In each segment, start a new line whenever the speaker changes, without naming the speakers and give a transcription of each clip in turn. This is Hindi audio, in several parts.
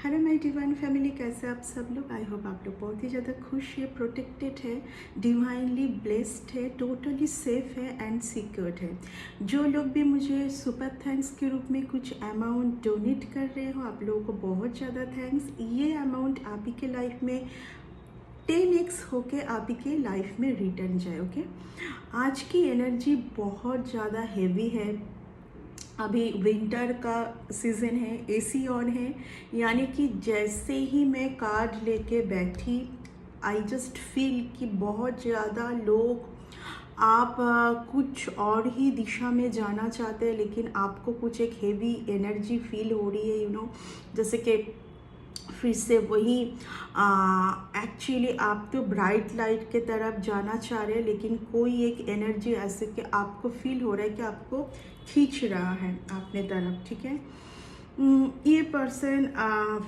हेलो माय डिवाइन फैमिली, कैसे आप सब लोग। आई होप आप लोग बहुत ही ज़्यादा खुश है, प्रोटेक्टेड है, डिवाइनली ब्लेस्ड है, टोटली सेफ है एंड सिक्योर्ड है। जो लोग भी मुझे सुपर थैंक्स के रूप में कुछ अमाउंट डोनेट कर रहे हो, आप लोगों को बहुत ज़्यादा थैंक्स। ये अमाउंट आप ही के लाइफ में 10x होके आप ही के लाइफ में रिटर्न जाए। ओके, आज की एनर्जी बहुत ज़्यादा हैवी है। अभी विंटर का सीज़न है, एसी ऑन है, यानी कि जैसे ही मैं कार्ड लेके बैठी, आई जस्ट फील कि बहुत ज़्यादा लोग आप कुछ और ही दिशा में जाना चाहते हैं, लेकिन आपको कुछ एक हेवी एनर्जी फील हो रही है, जैसे कि फिर से वही एक्चुअली आप तो ब्राइट लाइट के तरफ जाना चाह रहे हैं, लेकिन कोई एक एनर्जी ऐसे कि आपको फील हो रहा है कि आपको खींच रहा है अपने तरफ। ठीक है, ये पर्सन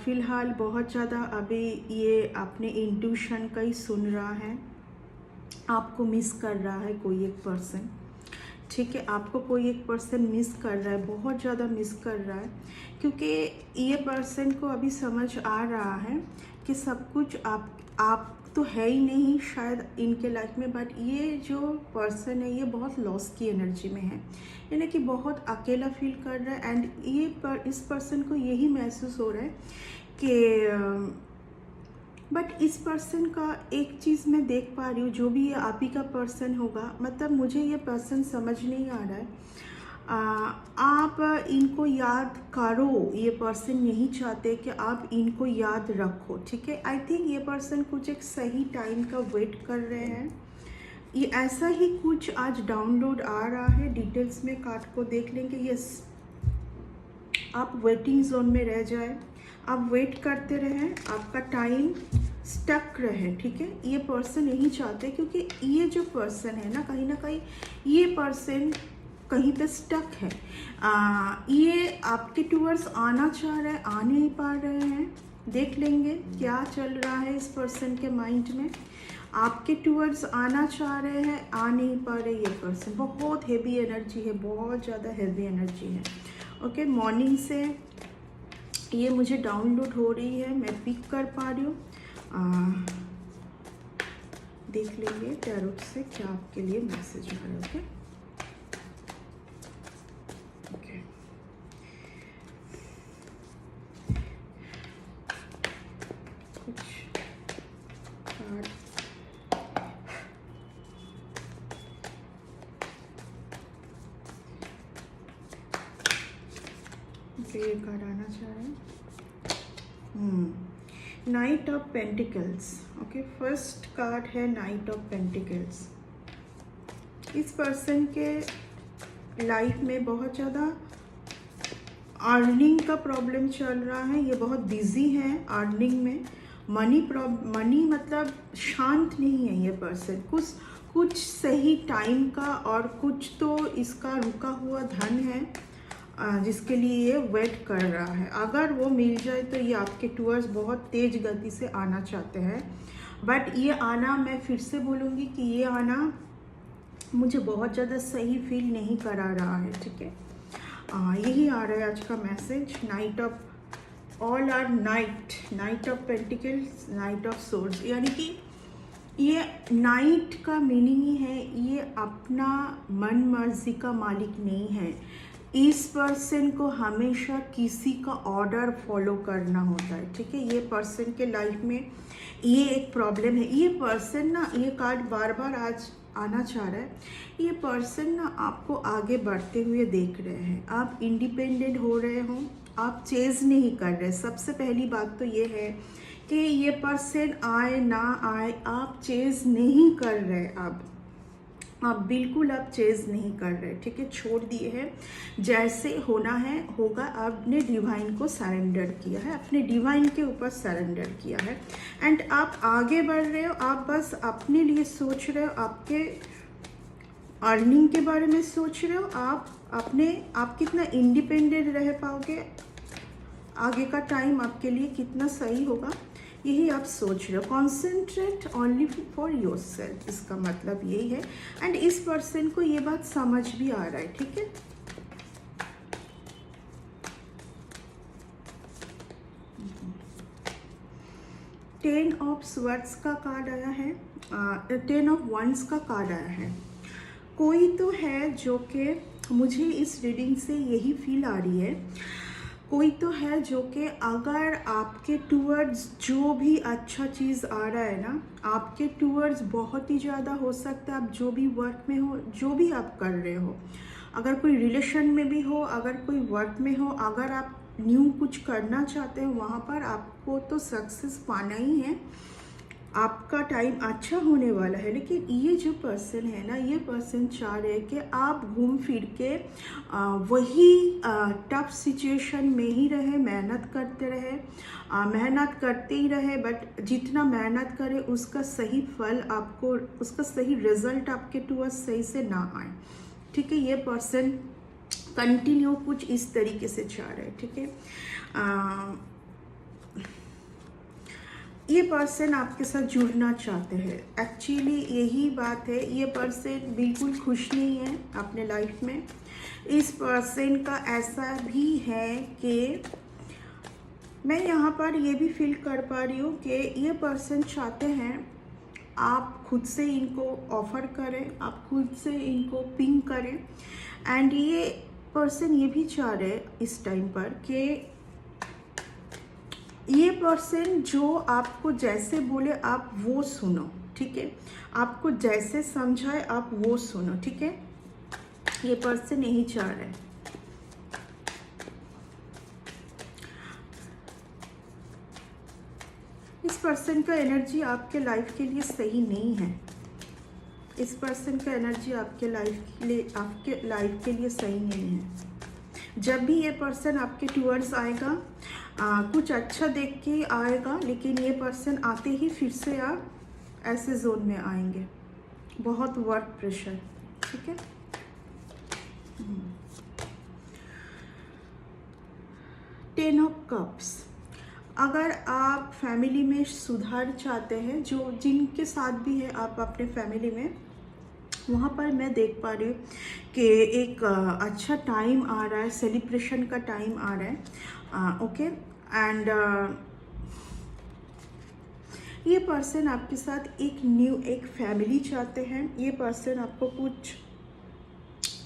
फ़िलहाल बहुत ज़्यादा अभी ये अपने इंट्यूशन का ही सुन रहा है, आपको मिस कर रहा है कोई एक पर्सन। ठीक है, आपको कोई एक पर्सन मिस कर रहा है, बहुत ज़्यादा मिस कर रहा है, क्योंकि ये पर्सन को अभी समझ आ रहा है कि सब कुछ आप तो है ही नहीं शायद इनके लाइफ में, बट ये जो पर्सन है ये बहुत लॉस की एनर्जी में है, यानी कि बहुत अकेला फील कर रहा है। एंड इस पर्सन को यही महसूस हो रहा है कि बट इस पर्सन का एक चीज़ मैं देख पा रही हूँ, जो भी ये आप ही का पर्सन होगा, मतलब मुझे ये पर्सन समझ नहीं आ रहा है। आप इनको याद करो, ये पर्सन यही चाहते कि आप इनको याद रखो। ठीक है, आई थिंक ये पर्सन कुछ एक सही टाइम का वेट कर रहे हैं। ये ऐसा ही कुछ आज डाउनलोड आ रहा है, डिटेल्स में कार्ड को देख लेंगे। यस, आप वेटिंग जोन में रह जाए, आप वेट करते रहें, आपका टाइम स्टक रहे। ठीक है, ये पर्सन यही चाहते हैं, क्योंकि ये जो पर्सन है ना कहीं ये पर्सन कहीं पे स्टक है। ये आपके टूवर्ड्स आना चाह रहे हैं, आ नहीं पा रहे हैं। देख लेंगे क्या चल रहा है इस पर्सन के माइंड में। आपके टूवर्ड्स आना चाह रहे हैं, आ नहीं पा रहे। ये पर्सन बहुत हेवी एनर्जी है, बहुत ज़्यादा हेवी एनर्जी है। ओके, मॉर्निंग से ये मुझे डाउनलोड हो रही है, मैं पिक कर पा रही हूँ। देख लेंगे टैरोट से क्या आपके लिए मैसेज आ रहा है। ओके, कुछ कार्ड ये कार्ड आना चाह रहे हैं। Night of pentacles. Okay, first card है नाइट ऑफ पेंटिकल्स। इस पर्सन के लाइफ में बहुत ज़्यादा अर्निंग का प्रॉब्लम चल रहा है। ये बहुत बिजी है अर्निंग में। मनी मतलब शांत नहीं है ये पर्सन। कुछ सही टाइम का और कुछ तो इसका रुका हुआ धन है जिसके लिए ये वेट कर रहा है। अगर वो मिल जाए तो ये आपके टूवर्ड्स बहुत तेज़ गति से आना चाहते हैं, बट ये आना, मैं फिर से बोलूँगी कि ये आना मुझे बहुत ज़्यादा सही फील नहीं करा रहा है। ठीक है, यही आ रहा है आज का message. Knight of all or knight of pentacles, knight of swords, यानी कि ये नाइट का मीनिंग ही है ये अपना मन मर्जी का मालिक नहीं है। इस पर्सन को हमेशा किसी का ऑर्डर फॉलो करना होता है। ठीक है, ये पर्सन के लाइफ में ये एक प्रॉब्लम है। ये पर्सन ना, ये कार्ड बार बार आज आना चाह रहा है, ये पर्सन ना आपको आगे बढ़ते हुए देख रहे हैं। आप इंडिपेंडेंट हो रहे हो, आप चेज़ नहीं कर रहे। सबसे पहली बात तो ये है कि ये पर्सन आए ना आए, आप चेज़ नहीं कर रहे। आप बिल्कुल आप चेज़ नहीं कर रहे। ठीक है, छोड़ दिए हैं। जैसे होना है होगा। आपने डिवाइन को सरेंडर किया है, अपने डिवाइन के ऊपर सरेंडर किया है, एंड आप आगे बढ़ रहे हो। आप बस अपने लिए सोच रहे हो, आपके अर्निंग के बारे में सोच रहे हो। आप कितना इंडिपेंडेंट रह पाओगे, आगे का टाइम आपके लिए कितना सही होगा, यही आप सोच रहे हो। Concentrate only for your self, इसका मतलब यही है। एंड इस पर्सन को ये बात समझ भी आ रहा है। ठीक है, 10 ऑफ स्वर्ड्स का कार्ड आया है, 10 ऑफ वंस का कार्ड आया है। कोई तो है जो कि मुझे इस रीडिंग से यही फील आ रही है, कोई तो है जो कि अगर आपके टूवर्ड्स जो भी अच्छा चीज़ आ रहा है ना, आपके टूवर्ड्स बहुत ही ज़्यादा हो सकता है, आप जो भी वर्क में हो, जो भी आप कर रहे हो, अगर कोई रिलेशन में भी हो, अगर कोई वर्क में हो, अगर आप न्यू कुछ करना चाहते हो, वहाँ पर आपको तो सक्सेस पाना ही है, आपका टाइम अच्छा होने वाला है। लेकिन ये जो पर्सन है ना, ये पर्सन चाह रहे हैं कि आप घूम फिर के वही टफ सिचुएशन में ही रहे, मेहनत करते रहे, मेहनत करते ही रहे, बट जितना मेहनत करे उसका सही फल आपको, उसका सही रिजल्ट आपके टूवर्ड्स सही से ना आए। ठीक है, ये पर्सन कंटिन्यू कुछ इस तरीके से चाह रहे हैं। ठीक है, ये पर्सन आपके साथ जुड़ना चाहते हैं, एक्चुअली यही बात है। ये पर्सन बिल्कुल खुश नहीं है अपने लाइफ में। इस पर्सन का ऐसा भी है कि मैं यहाँ पर ये भी फील कर पा रही हूँ कि ये पर्सन चाहते हैं आप खुद से इनको ऑफ़र करें, आप खुद से इनको पिंग करें। एंड ये पर्सन ये भी चाह रहे इस टाइम पर कि ये पर्सन जो आपको जैसे बोले आप वो सुनो। ठीक है, आपको जैसे समझाए आप वो सुनो। ठीक है, ये पर्सन यही चाह रहे हैं। इस पर्सन का एनर्जी आपके लाइफ के लिए सही नहीं है। इस पर्सन का एनर्जी आपके लाइफ के लिए सही नहीं है। जब भी ये पर्सन आपके टूवर्ड्स आएगा, कुछ अच्छा देख के आएगा, लेकिन ये पर्सन आते ही फिर से आप ऐसे जोन में आएंगे, बहुत वर्क प्रेशर। ठीक है, 10 ऑफ कप्स। अगर आप फैमिली में सुधार चाहते हैं, जो जिनके साथ भी है आप अपने फैमिली में, वहाँ पर मैं देख पा रही हूँ कि एक अच्छा टाइम आ रहा है, सेलिब्रेशन का टाइम आ रहा है। ओके, एंड ये पर्सन आपके साथ एक फैमिली चाहते हैं। ये पर्सन आपको कुछ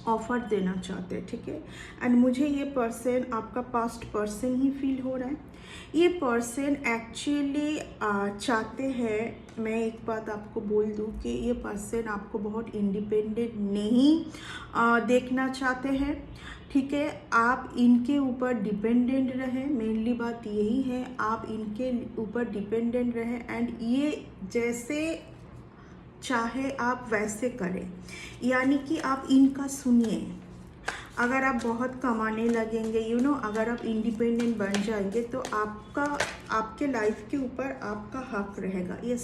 ऑफ़र देना चाहते हैं। ठीक है, एंड मुझे ये पर्सन आपका पास्ट पर्सन ही फील हो रहा है। ये पर्सन एक्चुअली चाहते हैं, मैं एक बात आपको बोल दूं कि ये पर्सन आपको बहुत इंडिपेंडेंट नहीं देखना चाहते हैं। ठीक है, आप इनके ऊपर डिपेंडेंट रहें, मेनली बात यही है, आप इनके ऊपर डिपेंडेंट रहें एंड ये जैसे चाहे आप वैसे करें, यानी कि आप इनका सुनिए। अगर आप बहुत कमाने लगेंगे, अगर आप इंडिपेंडेंट बन जाएंगे तो आपके लाइफ के ऊपर आपका हक रहेगा। Yes,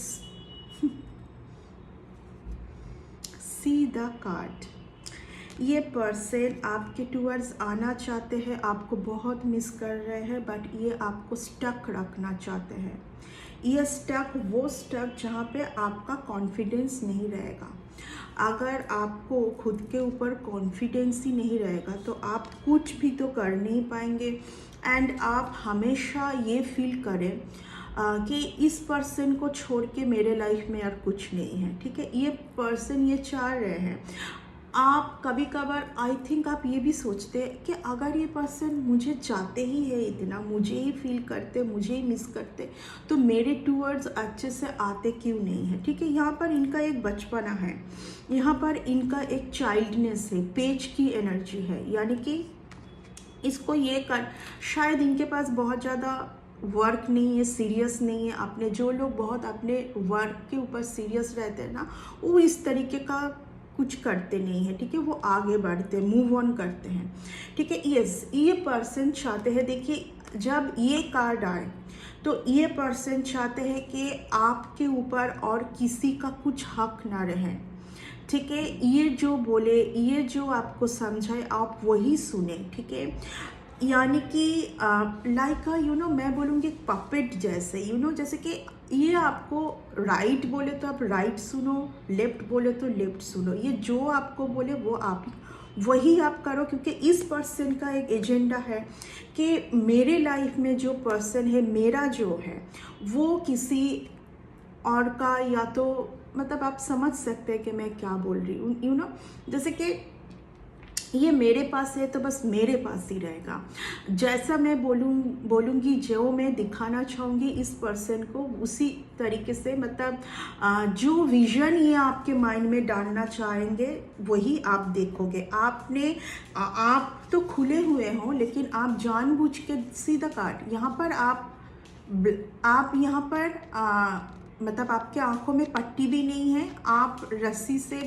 see the card. ये पर्सन आपके टूवर्ड्स आना चाहते हैं, आपको बहुत मिस कर रहे हैं, बट ये आपको स्टक रखना चाहते हैं। ये स्टक जहाँ पे आपका कॉन्फिडेंस नहीं रहेगा। अगर आपको खुद के ऊपर कॉन्फिडेंस ही नहीं रहेगा तो आप कुछ भी तो कर नहीं पाएंगे। एंड आप हमेशा ये फील करें कि इस पर्सन को छोड़ के मेरे लाइफ में यार कुछ नहीं है। ठीक है, ये पर्सन ये चाह रहे हैं। आप कभी कभार आई थिंक आप ये भी सोचते हैं कि अगर ये पर्सन मुझे चाहते ही है इतना, मुझे ही फील करते, मुझे ही मिस करते, तो मेरे टूवर्ड्स अच्छे से आते क्यों नहीं है। ठीक है, यहाँ पर इनका एक बचपना है, यहाँ पर इनका एक चाइल्डनेस है, पेज की एनर्जी है, यानी कि इसको ये कर, शायद इनके पास बहुत ज़्यादा वर्क नहीं है, सीरियस नहीं है। अपने जो लोग बहुत अपने वर्क के ऊपर सीरियस रहते हैं ना, वो इस तरीके का कुछ करते नहीं है। ठीक है, वो आगे बढ़ते हैं, मूव ऑन करते हैं। ठीक है, यस, ये पर्सन चाहते हैं, देखिए जब ये कार्ड आए तो ये पर्सन चाहते हैं कि आपके ऊपर और किसी का कुछ हक ना रहे। ठीक है, ये जो बोले, ये जो आपको समझाए आप वही सुने। ठीक है, यानी कि लाइक मैं बोलूँगी पपेट जैसे, जैसे कि ये आपको राइट बोले तो आप राइट सुनो, लेफ्ट बोले तो लेफ्ट सुनो, ये जो आपको बोले वो आप वही आप करो, क्योंकि इस पर्सन का एक एजेंडा है कि मेरे लाइफ में जो पर्सन है, मेरा जो है वो किसी और का, या तो मतलब आप समझ सकते हैं कि मैं क्या बोल रही हूँ, यू नो, जैसे कि ये मेरे पास है तो बस मेरे पास ही रहेगा। जैसा मैं बोलूँगी, जो मैं दिखाना चाहूँगी इस पर्सन को, उसी तरीके से, मतलब जो विजन ये आपके माइंड में डालना चाहेंगे वही आप देखोगे। आप तो खुले हुए हो, लेकिन आप जानबूझ के सीधा काट, यहाँ पर आप यहाँ पर मतलब आपके आंखों में पट्टी भी नहीं है, आप रस्सी से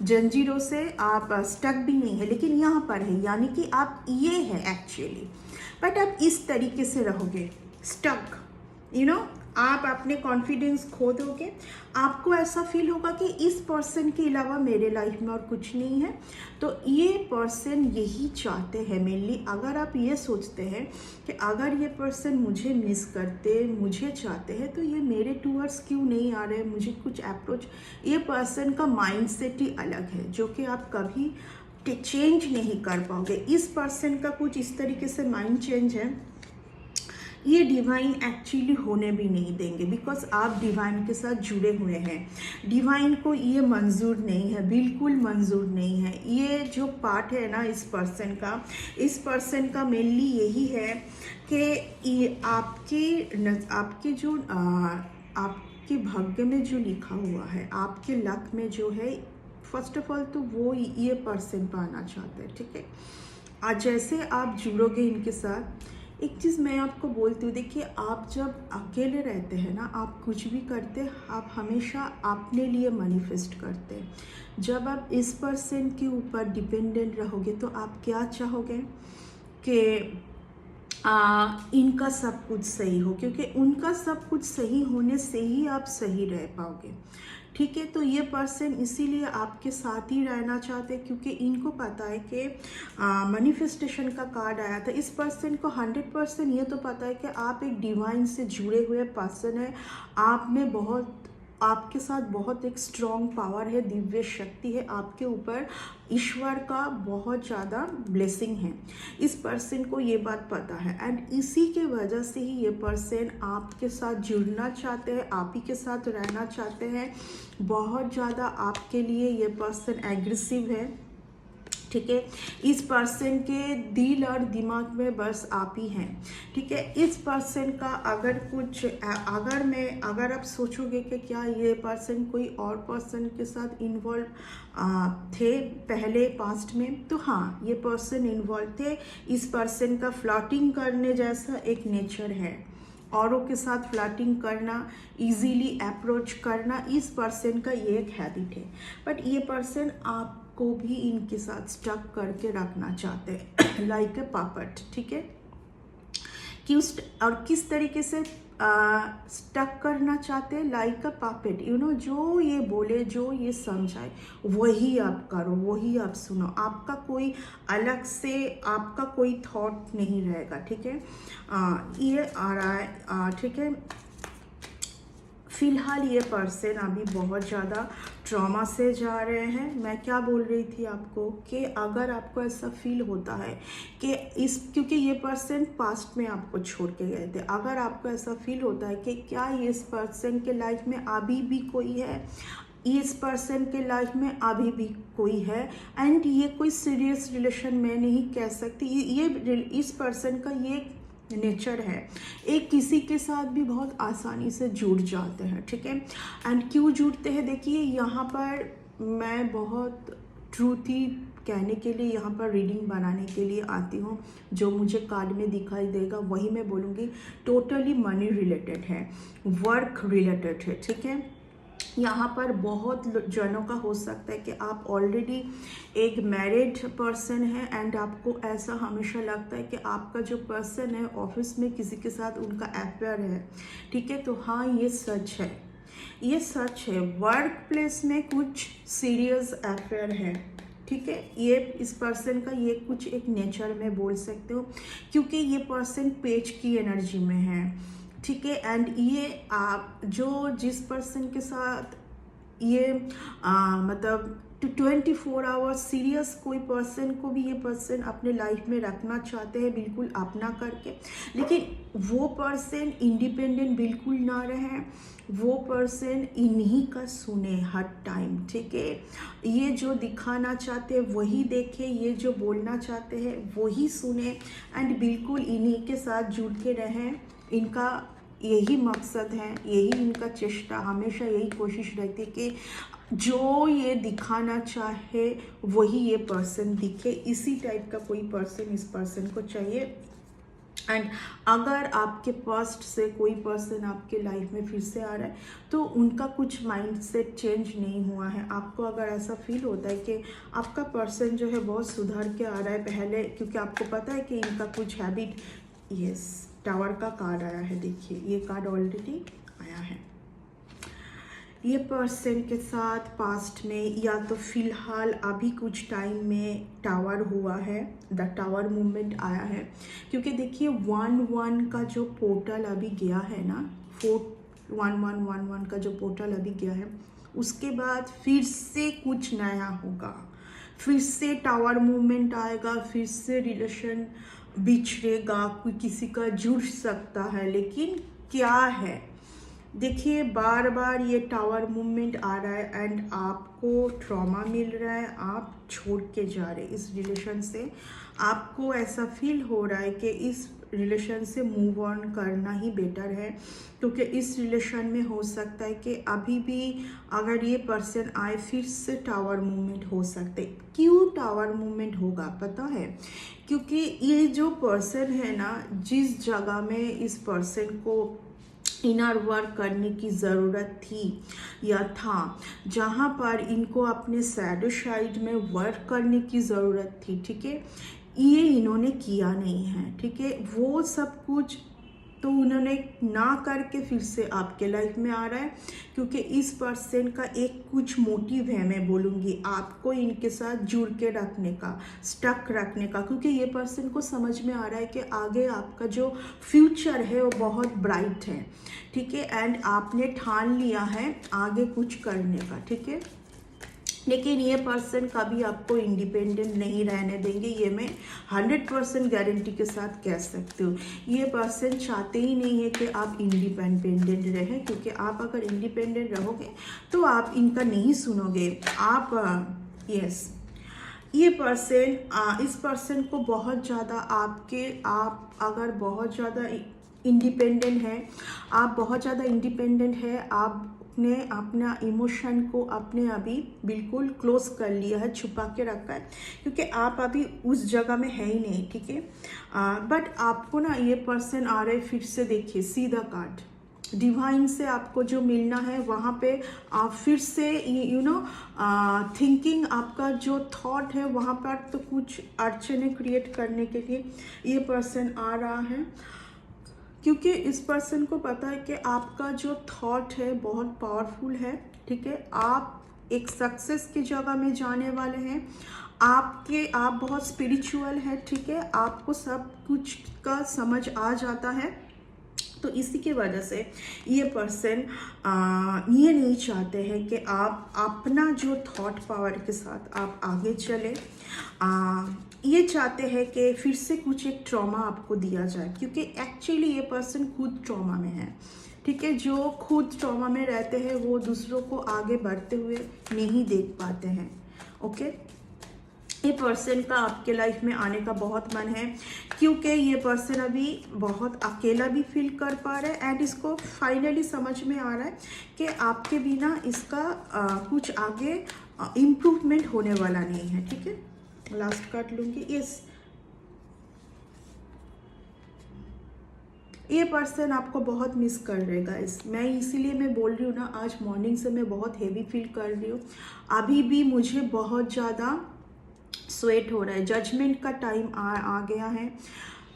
जंजीरों से आप स्टक भी नहीं है, लेकिन यहाँ पर है, यानी कि आप ये है एक्चुअली, बट आप इस तरीके से रहोगे स्टक, यू नो, आप अपने कॉन्फिडेंस खो दोगे। आपको ऐसा फील होगा कि इस पर्सन के अलावा मेरे लाइफ में और कुछ नहीं है। तो ये पर्सन यही चाहते हैं मेनली। अगर आप ये सोचते हैं कि अगर ये पर्सन मुझे मिस करते, मुझे चाहते हैं, तो ये मेरे टूवर्ड्स क्यों नहीं आ रहे, मुझे कुछ अप्रोच, ये पर्सन का माइंडसेट ही अलग है जो कि आप कभी चेंज नहीं कर पाओगे। इस पर्सन का कुछ इस तरीके से माइंड चेंज है, ये डिवाइन एक्चुअली होने भी नहीं देंगे, बिकॉज आप डिवाइन के साथ जुड़े हुए हैं। डिवाइन को ये मंजूर नहीं है, बिल्कुल मंजूर नहीं है। ये जो पार्ट है ना इस पर्सन का मेनली यही है कि ये आपके जो आपके भाग्य में जो लिखा हुआ है, आपके लक में जो है, फर्स्ट ऑफ ऑल तो वो ये पर्सन पाना चाहते हैं, ठीक है। आज जैसे आप जुड़ोगे इनके साथ, एक चीज़ मैं आपको बोलती हूँ, देखिए, आप जब अकेले रहते हैं ना, आप कुछ भी करते, आप हमेशा अपने लिए मैनिफेस्ट करते हैं। जब आप इस पर्सन के ऊपर डिपेंडेंट रहोगे तो आप क्या चाहोगे कि इनका सब कुछ सही हो, क्योंकि उनका सब कुछ सही होने से ही आप सही रह पाओगे, ठीक है। तो ये पर्सन इसीलिए आपके साथ ही रहना चाहते हैं, क्योंकि इनको पता है कि मैनिफेस्टेशन का कार्ड आया था। इस पर्सन को 100% ये तो पता है कि आप एक डिवाइन से जुड़े हुए पर्सन है, आप में आपके साथ बहुत एक स्ट्रॉन्ग पावर है, दिव्य शक्ति है, आपके ऊपर ईश्वर का बहुत ज़्यादा ब्लेसिंग है। इस पर्सन को ये बात पता है, एंड इसी के वजह से ही ये पर्सन आपके साथ जुड़ना चाहते हैं, आप ही के साथ रहना चाहते हैं। बहुत ज़्यादा आपके लिए ये पर्सन एग्रेसिव है, ठीक है। इस पर्सन के दिल और दिमाग में बस आप ही हैं, ठीक है। इस पर्सन का अगर आप सोचोगे कि क्या ये पर्सन कोई और पर्सन के साथ इन्वॉल्व थे पहले पास्ट में, तो हाँ, ये पर्सन इन्वॉल्व थे। इस पर्सन का फ्लर्टिंग करने जैसा एक नेचर है, औरों के साथ फ्लर्टिंग करना, इजीली अप्रोच करना, इस पर्सन का ये एक हैबिट है। बट ये पर्सन आपको भी इनके साथ स्टक करके रखना चाहते हैं लाइक ए पापट, ठीक है। और किस तरीके से स्टक करना चाहते हैं, like a puppet, you know, जो ये बोले, जो ये समझाए, वही आप करो, वही आप सुनो। आपका कोई अलग से आपका कोई थॉट नहीं रहेगा, ठीक है। ये आ रहा है, ठीक है। फिलहाल ये पर्सन अभी बहुत ज़्यादा ट्रॉमा से जा रहे हैं। मैं क्या बोल रही थी आपको कि अगर आपको ऐसा फील होता है कि क्योंकि ये पर्सन पास्ट में आपको छोड़ के गए थे, अगर आपको ऐसा फील होता है कि क्या इस पर्सन के लाइफ में अभी भी कोई है, इस पर्सन के लाइफ में अभी भी कोई है, एंड ये कोई सीरियस रिलेशन मैं नहीं कह सकती, ये इस पर्सन का ये नेचर है, एक किसी के साथ भी बहुत आसानी से जुड़ जाते हैं, ठीक है। एंड क्यों जुड़ते हैं, देखिए, यहाँ पर मैं बहुत ट्रूथ ही कहने के लिए यहाँ पर रीडिंग बनाने के लिए आती हूँ। जो मुझे कार्ड में दिखाई देगा वही मैं बोलूँगी। टोटली मनी रिलेटेड है, वर्क रिलेटेड है, ठीक है। यहाँ पर बहुत जनों का हो सकता है कि आप ऑलरेडी एक मैरिड पर्सन है, एंड आपको ऐसा हमेशा लगता है कि आपका जो पर्सन है ऑफिस में किसी के साथ उनका अफेयर है, ठीक है। तो हाँ, ये सच है, ये सच है। वर्क प्लेस में कुछ सीरियस अफेयर है, ठीक है। ये इस पर्सन का ये कुछ एक नेचर में बोल सकते हो, क्योंकि ये पर्सन पेज की एनर्जी में है, ठीक है। एंड ये आप जिस पर्सन के साथ ये मतलब टू 24 आवर्स सीरियस कोई पर्सन को भी ये पर्सन अपने लाइफ में रखना चाहते हैं, बिल्कुल अपना करके, लेकिन वो पर्सन इंडिपेंडेंट बिल्कुल ना रहे, वो पर्सन इन्हीं का सुने हर टाइम, ठीक है। ये जो दिखाना चाहते हैं वही देखे, ये जो बोलना चाहते हैं वही सुने, एंड बिल्कुल इन्हीं के साथ जुड़ के रहें। इनका यही मकसद है, यही इनका चेष्टा, हमेशा यही कोशिश रहती है कि जो ये दिखाना चाहे वही ये पर्सन दिखे। इसी टाइप का कोई पर्सन इस पर्सन को चाहिए। एंड अगर आपके पास्ट से कोई पर्सन आपके लाइफ में फिर से आ रहा है तो उनका कुछ माइंड सेट चेंज नहीं हुआ है। आपको अगर ऐसा फील होता है कि आपका पर्सन जो है बहुत सुधर के आ रहा है पहले, क्योंकि आपको पता है कि इनका कुछ हैबिट, यस, टावर का कार्ड आया है, देखिए ये कार्ड ऑलरेडी आया है। ये पर्सन के साथ पास्ट में या तो फिलहाल अभी कुछ टाइम में टावर हुआ है, द टावर मूवमेंट आया है, क्योंकि देखिए 1-1 का जो पोर्टल अभी गया है ना, 4-1-1-1-1 का जो पोर्टल अभी गया है, उसके बाद फिर से कुछ नया होगा, फिर से टावर मूवमेंट आएगा, फिर से रिलेशन बिछड़ेगा, कोई किसी का जुड़ सकता है, लेकिन क्या है, देखिए बार बार ये टावर मूवमेंट आ रहा है एंड आपको ट्रॉमा मिल रहा है, आप छोड़ के जा रहे इस रिलेशन से। आपको ऐसा फील हो रहा है कि इस रिलेशन से मूव ऑन करना ही बेटर है, क्योंकि इस रिलेशन में हो सकता है कि अभी भी अगर ये पर्सन आए फिर से टावर मूवमेंट हो सकते। क्यों टावर मूवमेंट होगा पता है? क्योंकि ये जो पर्सन है ना, जिस जगह में इस पर्सन को इनर वर्क करने की ज़रूरत थी या था, जहाँ पर इनको अपने सैडो साइड में वर्क करने की ज़रूरत थी, ठीक है, ये इन्होंने किया नहीं है, ठीक है। वो सब कुछ तो उन्होंने ना करके फिर से आपके लाइफ में आ रहा है, क्योंकि इस पर्सन का एक कुछ मोटिव है, मैं बोलूँगी आपको इनके साथ जुड़ के रखने का, स्टक रखने का, क्योंकि ये पर्सन को समझ में आ रहा है कि आगे आपका जो फ्यूचर है वो बहुत ब्राइट है, ठीक है, एंड आपने ठान लिया है आगे कुछ करने का, ठीक है। लेकिन ये पर्सन कभी आपको इंडिपेंडेंट नहीं रहने देंगे, ये मैं 100% गारंटी के साथ कह सकती हूँ। ये पर्सन चाहते ही नहीं है कि आप इंडिपेंडेंट रहें, क्योंकि आप अगर इंडिपेंडेंट रहोगे तो आप इनका नहीं सुनोगे। आप यस, ये पर्सन इस पर्सन को बहुत ज़्यादा आप अगर बहुत ज़्यादा इंडिपेंडेंट है, आप बहुत ज़्यादा इंडिपेंडेंट है, आप ने अपना इमोशन को अपने अभी बिल्कुल क्लोज कर लिया है, छुपा के रखा है, क्योंकि आप अभी उस जगह में है ही नहीं, ठीक है। बट आपको ना ये पर्सन आ रहे फिर से, देखिए सीधा कार्ड, डिवाइन से आपको जो मिलना है वहाँ पे आप फिर से यू नो थिंकिंग, आपका जो थॉट है वहाँ पर तो कुछ अड़चने क्रिएट करने के लिए ये पर्सन आ रहा है, क्योंकि इस पर्सन को पता है कि आपका जो थॉट है बहुत पावरफुल है, ठीक है। आप एक सक्सेस की जगह में जाने वाले हैं, आप बहुत स्पिरिचुअल है, ठीक है, आपको सब कुछ का समझ आ जाता है। तो इसी की वजह से ये पर्सन ये नहीं चाहते हैं कि आप अपना जो थॉट पावर के साथ आप आगे चले। ये चाहते हैं कि फिर से कुछ एक ट्रॉमा आपको दिया जाए, क्योंकि एक्चुअली ये पर्सन खुद ट्रॉमा में है, ठीक है। जो खुद ट्रॉमा में रहते हैं वो दूसरों को आगे बढ़ते हुए नहीं देख पाते हैं, ओके। ये पर्सन का आपके लाइफ में आने का बहुत मन है, क्योंकि ये पर्सन अभी बहुत अकेला भी फील कर पा रहा है एंड इसको फाइनली समझ में आ रहा है कि आपके बिना इसका कुछ आगे इम्प्रूवमेंट होने वाला नहीं है, ठीक है। लास्ट कार्ड लूँगी, यस, ये पर्सन आपको बहुत मिस कर रहेगा। मैं इसीलिए मैं बोल रही हूँ ना, आज मॉर्निंग से मैं बहुत हेवी फील कर रही हूँ, अभी भी मुझे बहुत ज़्यादा स्वेट हो रहा है। जजमेंट का टाइम आ गया है,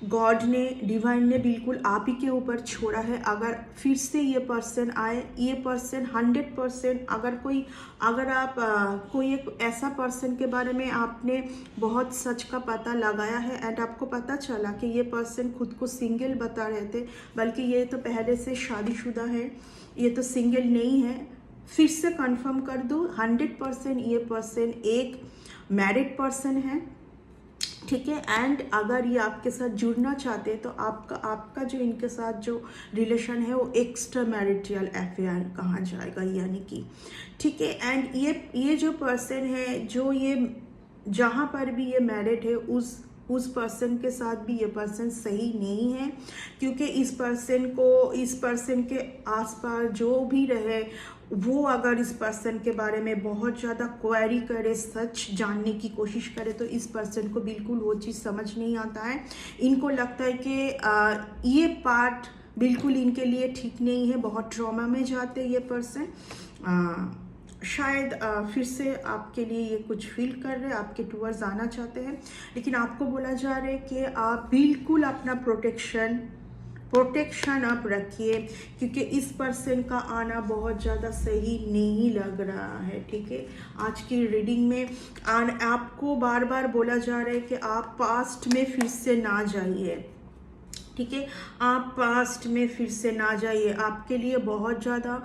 गॉड ने, डिवाइन ने बिल्कुल आप ही के ऊपर छोड़ा है। अगर फिर से ये पर्सन आए, ये पर्सन 100% अगर आप कोई एक ऐसा पर्सन के बारे में आपने बहुत सच का पता लगाया है एंड आपको पता चला कि ये पर्सन खुद को सिंगल बता रहे थे, बल्कि ये तो पहले से शादीशुदा है, ये तो सिंगल नहीं है, फिर से कंफर्म कर दूँ, 100% ये पर्सन एक मैरिड पर्सन है, ठीक है। एंड अगर ये आपके साथ जुड़ना चाहते हैं तो आपका जो इनके साथ जो रिलेशन है वो एक्स्ट्रा मैरिटल अफेयर कहा जाएगा, यानी कि, ठीक है। एंड ये जो पर्सन है, जो ये जहाँ पर भी ये मैरिड है, उस पर्सन के साथ भी ये पर्सन सही नहीं है, क्योंकि इस पर्सन के आसपास जो भी रहे, वो अगर इस पर्सन के बारे में बहुत ज़्यादा क्वेरी करे, सच जानने की कोशिश करे, तो इस पर्सन को बिल्कुल वो चीज़ समझ नहीं आता है। इनको लगता है कि ये पार्ट बिल्कुल इनके लिए ठीक नहीं है, बहुत ट्रॉमा में जाते हैं ये पर्सन। शायद फिर से आपके लिए ये कुछ फील कर रहे हैं, आपके टूवर्ड्स आना चाहते हैं, लेकिन आपको बोला जा रहा है कि आप बिल्कुल अपना प्रोटेक्शन अप रखिए, क्योंकि इस पर्सन का आना बहुत ज़्यादा सही नहीं लग रहा है, ठीक है। आज की रीडिंग में आपको बार बार बोला जा रहा है कि आप पास्ट में फिर से ना जाइए, ठीक है। आप पास्ट में फिर से ना जाइए, आपके लिए बहुत ज़्यादा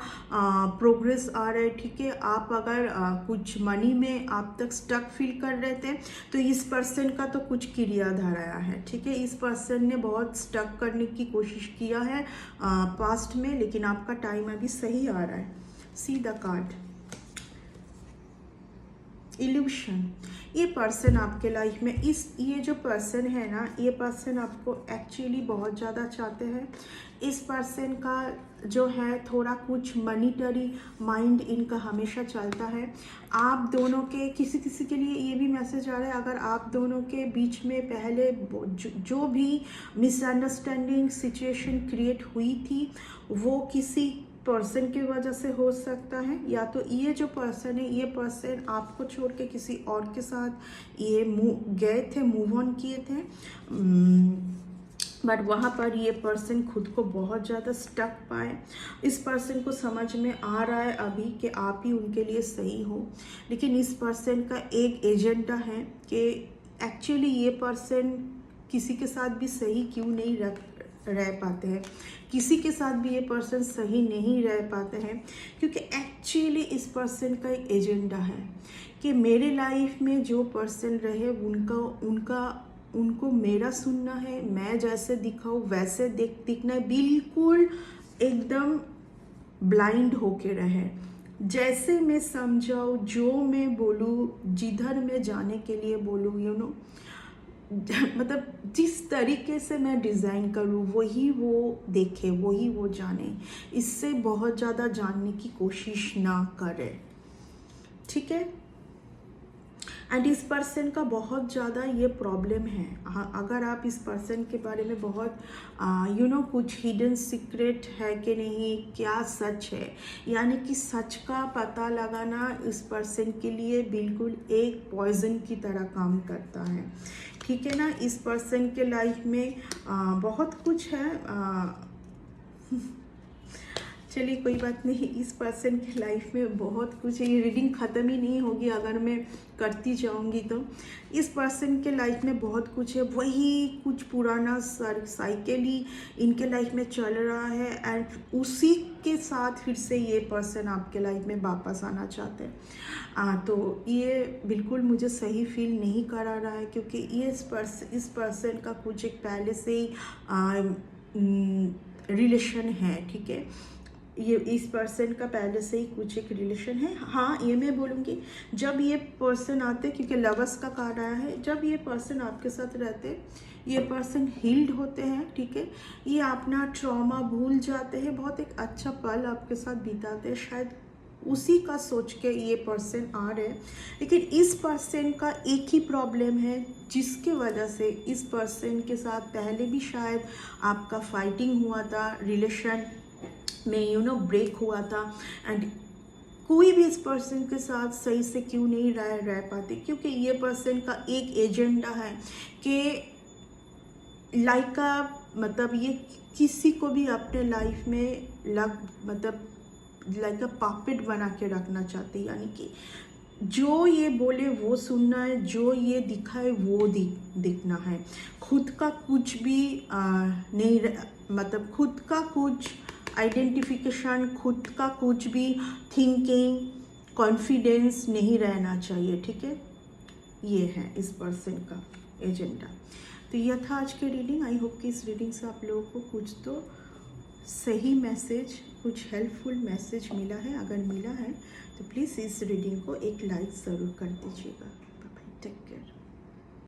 प्रोग्रेस आ रहा है, ठीक है। आप अगर कुछ मनी में आप तक स्टक फील कर रहे थे, तो इस पर्सन का तो कुछ क्रियाधार आया है, ठीक है। इस पर्सन ने बहुत स्टक करने की कोशिश किया है पास्ट में, लेकिन आपका टाइम अभी सही आ रहा है। See the card, evolution. ये पर्सन आपके लाइफ में ये जो पर्सन है ना, ये पर्सन आपको एक्चुअली बहुत ज़्यादा चाहते हैं। इस पर्सन का जो है थोड़ा कुछ मनीटरी माइंड इनका हमेशा चलता है। आप दोनों के किसी के लिए ये भी मैसेज आ रहा है, अगर आप दोनों के बीच में पहले जो भी मिसअंडरस्टैंडिंग सिचुएशन क्रिएट हुई थी, वो किसी पर्सन की वजह से हो सकता है, या तो ये जो पर्सन है, ये पर्सन आपको छोड़ के किसी और के साथ ये गए थे, मूव ऑन किए थे, बट वहाँ पर ये पर्सन खुद को बहुत ज़्यादा स्टक पाए। इस पर्सन को समझ में आ रहा है अभी कि आप ही उनके लिए सही हो, लेकिन इस पर्सन का एक एजेंडा है कि एक्चुअली ये पर्सन किसी के साथ भी सही क्यों नहीं रह पाते हैं, किसी के साथ भी ये पर्सन सही नहीं रह पाते हैं, क्योंकि एक्चुअली इस पर्सन का एक एजेंडा है कि मेरे लाइफ में जो पर्सन रहे उनको मेरा सुनना है, मैं जैसे दिखाऊँ वैसे दिखना है, बिल्कुल एकदम ब्लाइंड होके रहे, जैसे मैं समझाऊँ, जो मैं बोलूँ, जिधर मैं जाने के लिए बोलूँ, मतलब जिस तरीके से मैं डिज़ाइन करूँ वही वो देखे, वही वो जाने, इससे बहुत ज़्यादा जानने की कोशिश ना करे, ठीक है। एंड इस पर्सन का बहुत ज़्यादा ये प्रॉब्लम है, अगर आप इस पर्सन के बारे में बहुत कुछ हिडन सीक्रेट है कि नहीं, क्या सच है, यानी कि सच का पता लगाना इस पर्सन के लिए बिल्कुल एक पॉइजन की तरह काम करता है, ठीक है ना। इस पर्सन के लाइफ में बहुत कुछ है, चलिए कोई बात नहीं, इस पर्सन की लाइफ में बहुत कुछ है, ये रीडिंग ख़त्म ही नहीं होगी अगर मैं करती जाऊंगी तो। इस पर्सन के लाइफ में बहुत कुछ है, वही कुछ पुराना साइकिल ही इनके लाइफ में चल रहा है, एंड उसी के साथ फिर से ये पर्सन आपके लाइफ में वापस आना चाहते हैं। तो ये बिल्कुल मुझे सही फील नहीं करा रहा है, क्योंकि ये इस पर्सन का कुछ एक पहले से ही रिलेशन है, ठीक है। ये इस पर्सन का पहले से ही कुछ एक रिलेशन है। हाँ, ये मैं बोलूँगी, जब ये पर्सन आते, क्योंकि लवर्स का कार्ड आया है, जब ये पर्सन आपके साथ रहते, ये पर्सन हील्ड होते हैं, ठीक है। ये अपना ट्रॉमा भूल जाते हैं, बहुत एक अच्छा पल आपके साथ बिताते हैं, शायद उसी का सोच के ये पर्सन आ रहे हैं। लेकिन इस पर्सन का एक ही प्रॉब्लम है, जिसके वजह से इस पर्सन के साथ पहले भी शायद आपका फाइटिंग हुआ था, रिलेशन में ब्रेक हुआ था, एंड कोई भी इस पर्सन के साथ सही से क्यों नहीं रह पाते, क्योंकि ये पर्सन का एक एजेंडा है कि मतलब ये किसी को भी अपने लाइफ में लाइक पापेट बना के रखना चाहते, यानी कि जो ये बोले वो सुनना है, जो ये दिखाए वो दिखना है, खुद का कुछ भी नहीं, मतलब खुद का कुछ आइडेंटिफिकेशन, खुद का कुछ भी थिंकिंग, कॉन्फिडेंस नहीं रहना चाहिए, ठीक है। ये है इस पर्सन का एजेंडा। तो यह था आज की रीडिंग। आई होप कि इस रीडिंग से आप लोगों को कुछ तो सही मैसेज, कुछ हेल्पफुल मैसेज मिला है। अगर मिला है तो प्लीज़ इस रीडिंग को एक लाइक ज़रूर कर दीजिएगा। Bye bye, take care.